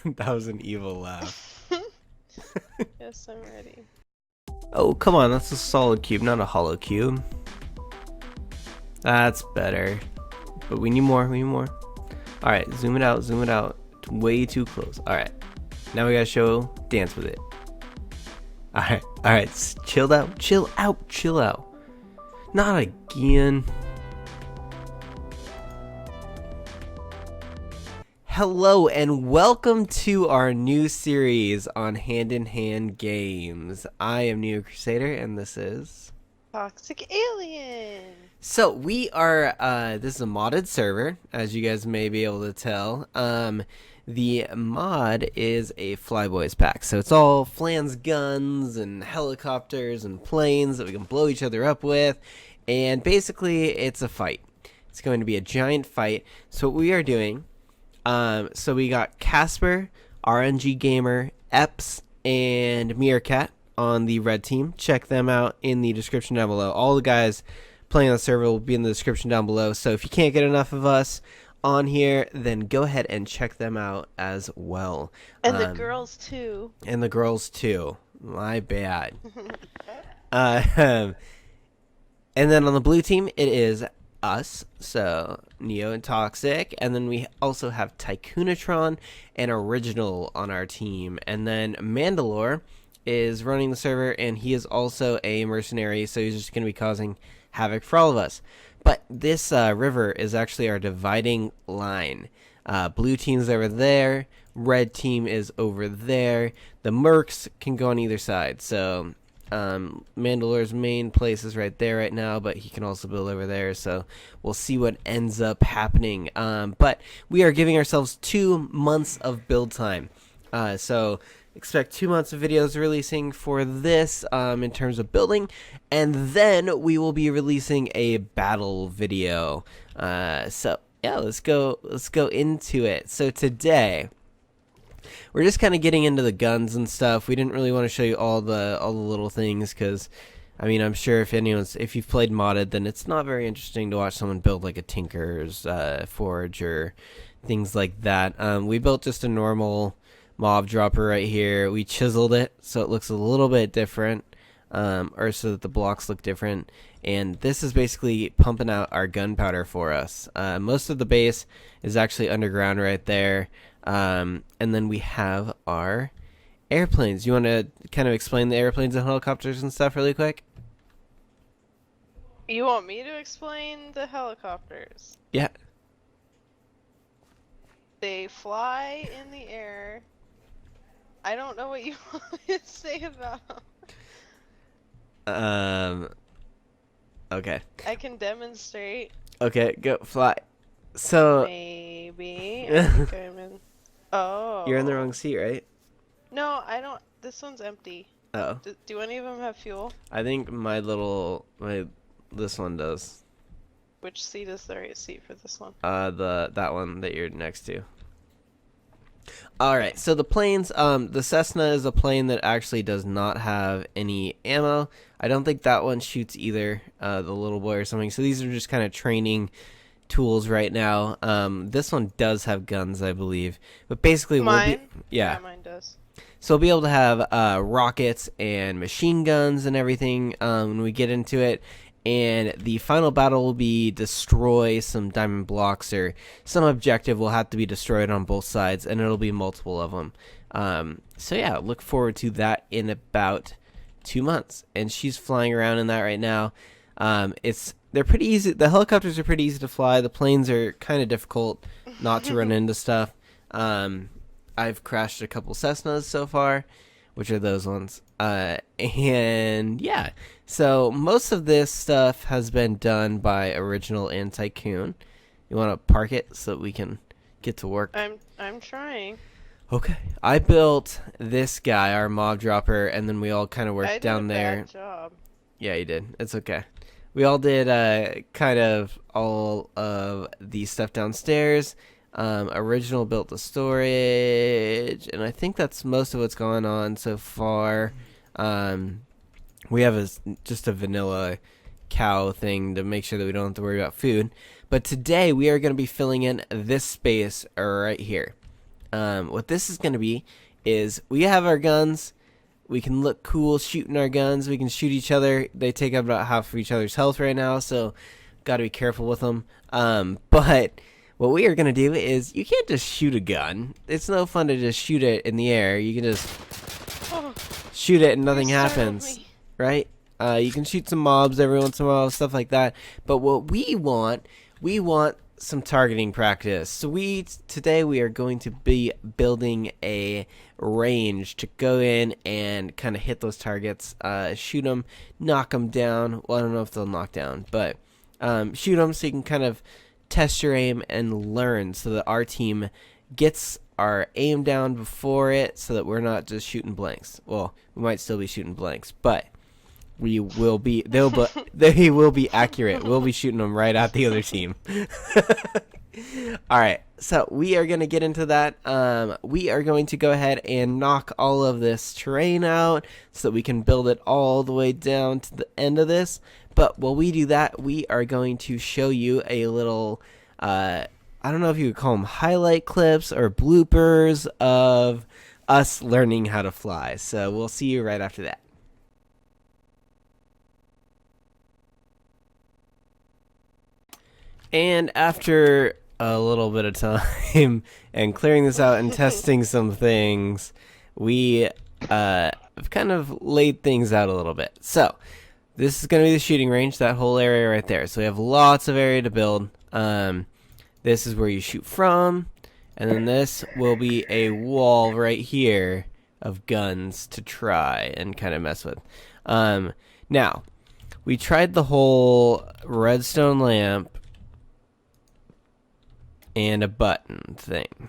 That was an evil laugh. Yes, I'm ready. Oh, come on, that's a solid cube, not a hollow cube. That's better. But we need more, we need more. Alright, zoom it out, zoom it out. It's way too close. Alright. Now we gotta show dance with it. Alright, chill out, chill out, chill out. Not again. Hello and welcome to our new series on Hand in Hand games. I am Neo Crusader and this is Toxic Alien! So we are this is a modded server, as you guys may be able to tell. The mod is a flyboys pack. So it's all flans guns and helicopters and planes that we can blow each other up with, and basically it's a fight. It's going to be a giant fight. So what we are doing, so we got Casper, RNG Gamer, Eps, and Meerkat on the red team. Check them out in the description down below. All the guys playing on the server will be in the description down below. So if you can't get enough of us on here, then go ahead and check them out as well. And the girls too. And the girls too. My bad. And then on the blue team, it is us, so Neo and Toxic, and then we also have Tycoonatron and Original on our team, and then Mandalore is running the server, and he is also a mercenary, so he's just going to be causing havoc for all of us. But this river is actually our dividing line. Blue team's over there, red team is over there. The mercs can go on either side, so Mandalore's main place is right there right now, but he can also build over there, so we'll see what ends up happening. But we are giving ourselves 2 months of build time, so expect 2 months of videos releasing for this in terms of building, and then we will be releasing a battle video. So yeah, let's go into it. So today we're just kind of getting into the guns and stuff. We didn't really want to show you all the little things because, I mean, I'm sure if you've played modded, then it's not very interesting to watch someone build like a Tinker's forge or things like that. We built just a normal mob dropper right here. We chiseled it so it looks a little bit different, or so that the blocks look different. And this is basically pumping out our gunpowder for us. Most of the base is actually underground right there. And then we have our airplanes. You want to kind of explain the airplanes and helicopters and stuff really quick? You want me to explain the helicopters? Yeah. They fly in the air. I don't know what you want me to say about them. Okay. I can demonstrate. Okay, go fly. So Maybe. I think I'm in. Oh. you're in the wrong seat, right? No, I don't. This one's empty. Oh. Do any of them have fuel? I think this one does. Which seat is the right seat for this one? That one that you're next to. Alright, so the planes, the Cessna is a plane that actually does not have any ammo. I don't think that one shoots either, the little boy or something. So these are just kind of training tools right now. This one does have guns, I believe. But basically, mine? Yeah, Mine does. so we'll be able to have rockets and machine guns and everything when we get into it. And the final battle will be destroy some diamond blocks, or some objective will have to be destroyed on both sides, and it'll be multiple of them. So yeah, look forward to that in about 2 months. And she's flying around in that right now. They're pretty easy. The helicopters are pretty easy to fly. The planes are kind of difficult not to run into stuff. I've crashed a couple Cessnas so far, which are those ones. And yeah, so most of this stuff has been done by Original and Tycoon. You want to park it so that we can get to work? I'm trying. Okay. I built this guy, our mob dropper, and then we all kind of worked down there. I did a bad job. Yeah, you did. It's okay. We all did kind of all of the stuff downstairs. Original built the storage, and I think that's most of what's going on so far. We have just a vanilla cow thing to make sure that we don't have to worry about food. But today we are going to be filling in this space right here. what this is going to be is we have our guns. We can look cool shooting our guns. We can shoot each other. They take up about half of each other's health right now, so got to be careful with them. But what we are going to do is you can't just shoot a gun. It's no fun to just shoot it in the air. You can just shoot it and nothing happens, right? You can shoot some mobs every once in a while, stuff like that. But what we want some targeting practice. So today we are going to be building a range to go in and kind of hit those targets, shoot them, knock them down. Well, I don't know if they'll knock down, but shoot them so you can kind of test your aim and learn so that our team gets our aim down before it so that we're not just shooting blanks. Well, we might still be shooting blanks, but they will be accurate. We'll be shooting them right at the other team. All right, so we are going to get into that. We are going to go ahead and knock all of this terrain out so that we can build it all the way down to the end of this. But while we do that, we are going to show you a little, I don't know if you would call them highlight clips or bloopers of us learning how to fly. So we'll see you right after that. And after a little bit of time and clearing this out and testing some things, we have kind of laid things out a little bit. So this is going to be the shooting range, that whole area right there. So we have lots of area to build. This is where you shoot from, and then this will be a wall right here of guns to try and kind of mess with. Now, we tried the whole redstone lamp and a button thing.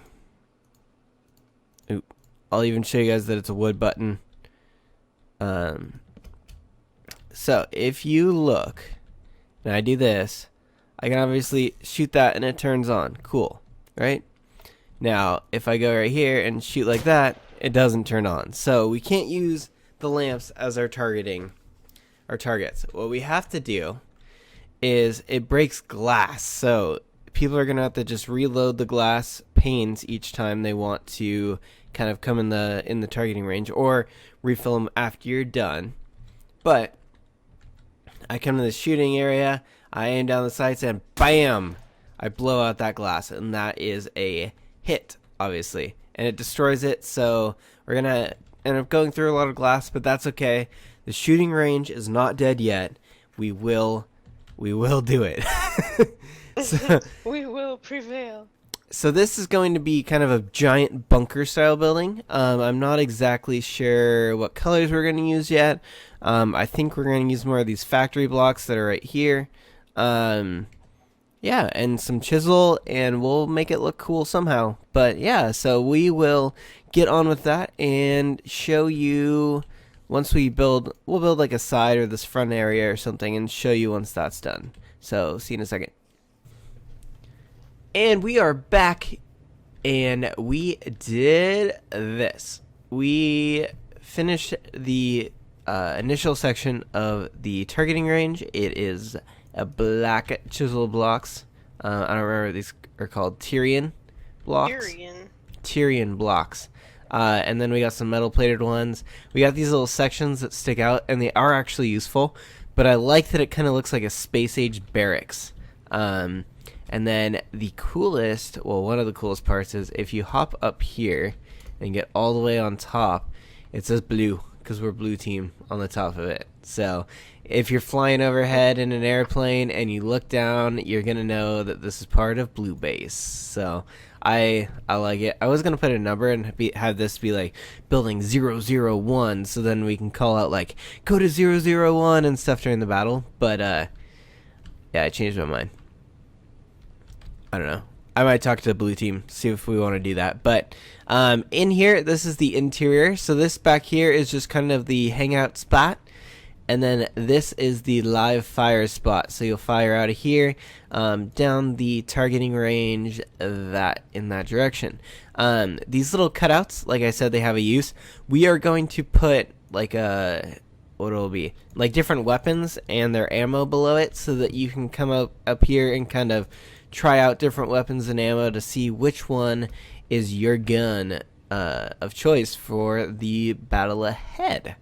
Oop. I'll even show you guys that it's a wood button. So if you look, and I do this, I can obviously shoot that and it turns on. Cool, right? Now, if I go right here and shoot like that, it doesn't turn on. So we can't use the lamps as our targets. What we have to do is it breaks glass. So people are going to have to just reload the glass panes each time they want to kind of come in the targeting range, or refill them after you're done. But I come to the shooting area, I aim down the sights, and bam! I blow out that glass, and that is a hit, obviously. And it destroys it, so we're going to end up going through a lot of glass, but that's okay. The shooting range is not dead yet. We will do it. So, we will prevail. So this is going to be kind of a giant bunker style building. I'm not exactly sure what colors we're going to use yet. I think we're going to use more of these factory blocks that are right here. Yeah, and some chisel, and we'll make it look cool somehow. But yeah, so we will get on with that and show you once we'll build like a side or this front area or something and show you once that's done. So see you in a second. And we are back, and we did this. We finished the initial section of the targeting range. It is a black chisel blocks. I don't remember what these are called. Tyrian blocks? Tyrian blocks. And then we got some metal plated ones. We got these little sections that stick out, and they are actually useful. But I like that it kind of looks like a space age barracks. And then the coolest, well, one of the coolest parts is if you hop up here and get all the way on top, it says blue because we're blue team on the top of it. So if you're flying overhead in an airplane and you look down, you're going to know that this is part of Blue Base. So I like it. I was going to put a number and have this be like building 001, so then we can call out like go to 001 and stuff during the battle. But yeah, I changed my mind. I don't know. I might talk to the blue team, see if we want to do that. But in here, this is the interior. So this back here is just kind of the hangout spot. And then this is the live fire spot. So you'll fire out of here down the targeting range in that direction. These little cutouts, like I said, they have a use. We are going to put like what it'll be like different weapons and their ammo below it, so that you can come up here and kind of try out different weapons and ammo to see which one is your gun of choice for the battle ahead.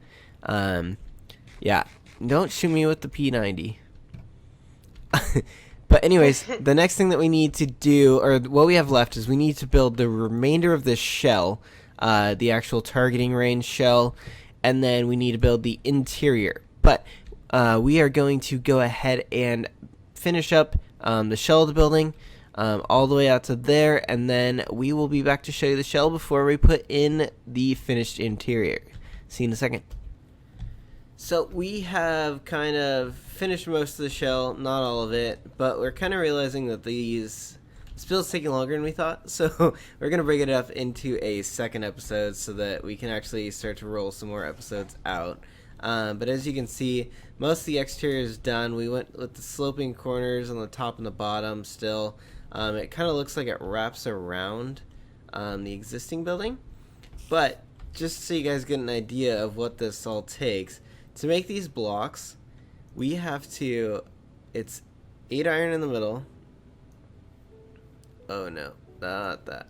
Yeah, don't shoot me with the P90. But anyways, the next thing that we need to do, or what we have left, is we need to build the remainder of this shell, the actual targeting range shell, and then we need to build the interior. But we are going to go ahead and finish up the shell of the building all the way out to there, and then we will be back to show you the shell before we put in the finished interior. See you in a second. So we have kind of finished most of the shell, not all of it, but we're kind of realizing that this build's taking longer than we thought, so we're going to break it up into a second episode so that we can actually start to roll some more episodes out. But as you can see, most of the exterior is done. We went with the sloping corners on the top and the bottom still. It kind of looks like it wraps around the existing building, but just so you guys get an idea of what this all takes, to make these blocks, we have to, it's 8 iron in the middle. Oh no, not that.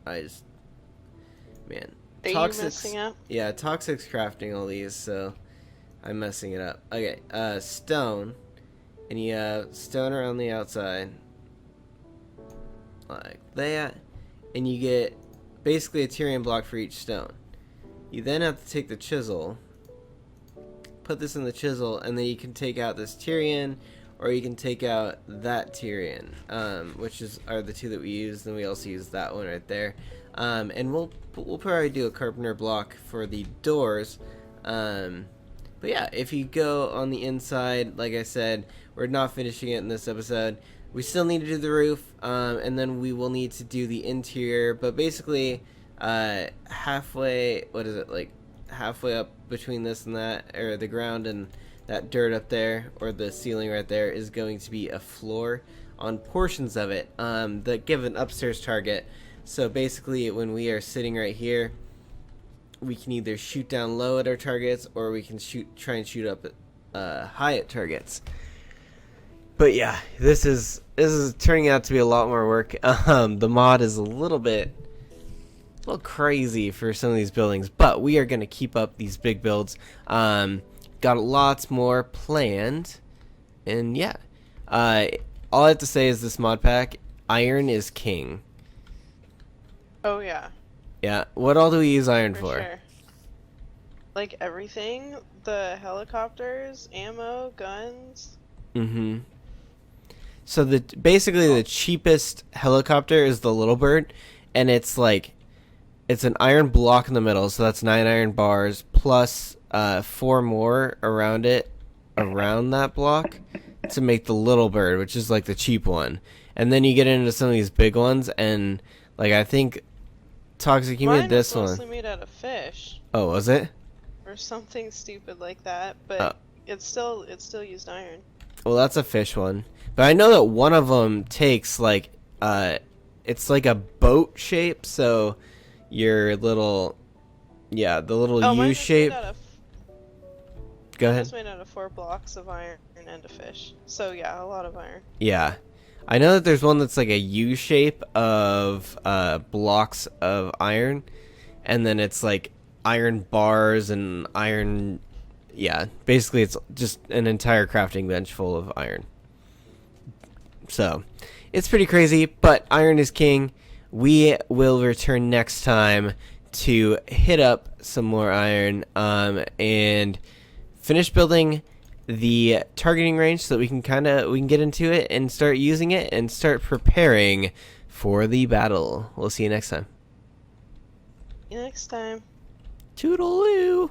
Man. Are you messing up? Yeah, Toxic's crafting all these, so I'm messing it up. Okay, stone, and you have stone around the outside, like that, and you get basically a Tyrian block for each stone. You then have to take the chisel, put this in the chisel, and then you can take out this Tyrian, or you can take out that Tyrian, which are the two that we use. Then we also use that one right there, and we'll probably do a carpenter block for the doors. But yeah, if you go on the inside, like I said, we're not finishing it in this episode. We still need to do the roof, and then we will need to do the interior. But basically, halfway, what is it, like halfway up between this and that, or the ground and that dirt up there, or the ceiling right there, is going to be a floor on portions of it that give an upstairs target. So basically, when we are sitting right here, we can either shoot down low at our targets, or we can try and shoot up high at targets. But yeah, this is turning out to be a lot more work. The mod is a little crazy for some of these buildings, but we are going to keep up these big builds. Got lots more planned, and yeah, all I have to say is this mod pack, iron is king. Oh yeah. Yeah, what all do we use iron for? Sure. Like everything, the helicopters, ammo, guns. Mm-hmm. So basically the cheapest helicopter is the Little Bird, and it's an iron block in the middle, so that's 9 iron bars plus 4 more around that block to make the Little Bird, which is like the cheap one. And then you get into some of these big ones, and like I think Toxic, you made this one. Mine was mostly made out of fish. Oh, was it? Or something stupid like that, but it still used iron. Well, that's a fish one. But I know that one of them takes it's like a boat shape, so your little, the little U shape. Go ahead. It's made out of 4 blocks of iron and a fish. So yeah, a lot of iron. Yeah. I know that there's one that's like a U shape of blocks of iron, and then it's like iron bars and iron. Yeah, basically it's just an entire crafting bench full of iron. So, it's pretty crazy, but iron is king. We will return next time to hit up some more iron and finish building the targeting range so that we can get into it and start using it and start preparing for the battle. We'll see you next time. See you next time. Toodaloo!